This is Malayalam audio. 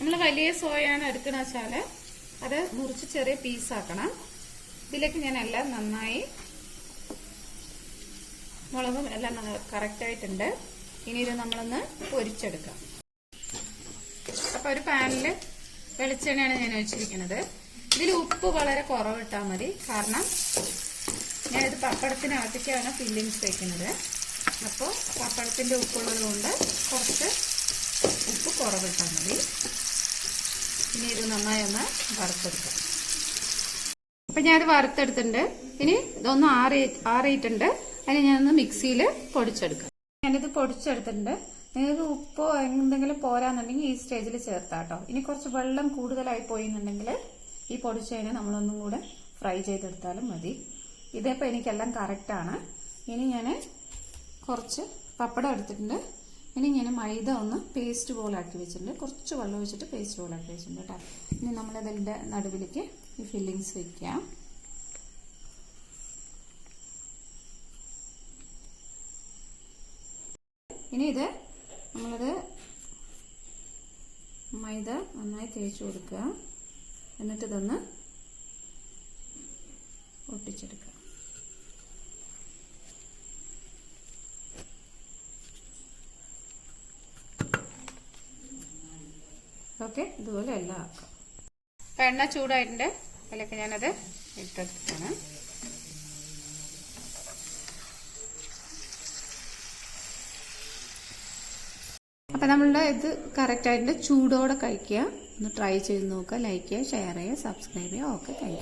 നമ്മൾ വലിയ സോയാണ് എടുക്കണമെന്ന് വെച്ചാൽ അത് മുറിച്ച് ചെറിയ പീസാക്കണം. ഇതിലേക്ക് ഞാൻ എല്ലാം നന്നായി മുളകും എല്ലാം കറക്റ്റായിട്ടുണ്ട്. ഇനി ഇത് നമ്മളൊന്ന് പൊരിച്ചെടുക്കാം. അപ്പൊ ഒരു പാനിൽ വെളിച്ചെണ്ണയാണ് ഞാൻ ഒഴിച്ചിരിക്കുന്നത്. ഇതിൽ ഉപ്പ് വളരെ കുറവിട്ടാൽ മതി. കാരണം ഞാനിത് പപ്പടത്തിനകത്തേക്കാണ് ഫില്ലിങ്സ് വയ്ക്കുന്നത്. അപ്പോൾ പപ്പടത്തിന്റെ ഉപ്പുള്ളത് കൊണ്ട് കുറച്ച് ഉപ്പ് കുറവിട്ടാൽ മതി. ഇനി ഇത് നന്നായി ഒന്ന് വറുത്തെടുക്കാം. അപ്പൊ ഞാനത് വറുത്തെടുത്തിട്ടുണ്ട്. ഇനി ഇതൊന്ന് ആറിയിട്ടുണ്ട്. അതിന് ഞാനൊന്ന് മിക്സിയിൽ പൊടിച്ചെടുക്കാം. ഞാനിത് പൊടിച്ചെടുത്തിട്ടുണ്ട്. നിങ്ങൾക്ക് ഉപ്പോ എന്തെങ്കിലും പോരാന്നുണ്ടെങ്കിൽ ഈ സ്റ്റേജിൽ ചേർത്താട്ടോ. ഇനി കുറച്ച് വെള്ളം കൂടുതലായി പോയിന്നുണ്ടെങ്കിൽ ഈ പൊടിച്ചതിനെ നമ്മളൊന്നും കൂടെ ഫ്രൈ ചെയ്തെടുത്താലും മതി. ഇതിപ്പോൾ എനിക്കെല്ലാം കറക്റ്റാണ്. ഇനി ഞാൻ കുറച്ച് പപ്പടം എടുത്തിട്ടുണ്ട്. ഇനി ഞാൻ മൈദ ഒന്ന് പേസ്റ്റ് പോലെ ആക്കി വെച്ചിട്ടുണ്ട്. കുറച്ച് വെള്ളം ഒഴിച്ചിട്ട് പേസ്റ്റ് പോലെ ആക്കി വെച്ചിട്ടുണ്ട് കേട്ടോ. ഇനി നമ്മളിതിൻ്റെ നടുവിലേക്ക് ഈ ഫില്ലിങ്സ് വെക്കാം. ഇനി ഇത് നമ്മളത് മൈദ നന്നായി തേച്ച് കൊടുക്കുക. എന്നിട്ട് ഇതൊന്ന് ഒട്ടിച്ചെടുക്കുക. ഓക്കെ, ഇതുപോലെ എല്ലാം ആക്കാം. എണ്ണ ചൂടായിട്ടുണ്ട്. അതിലേക്ക് ഞാനത് ഇട്ടെടുത്താണ്. അപ്പം നമ്മളുടെ ഇത് കറക്റ്റായിട്ട് ചൂടോടെ കഴിക്കുക. ഒന്ന് ട്രൈ ചെയ്ത് നോക്കുക. ലൈക്ക് ചെയ്യുക, ഷെയർ ചെയ്യുക, സബ്സ്ക്രൈബ് ചെയ്യുക. Okay, thank you.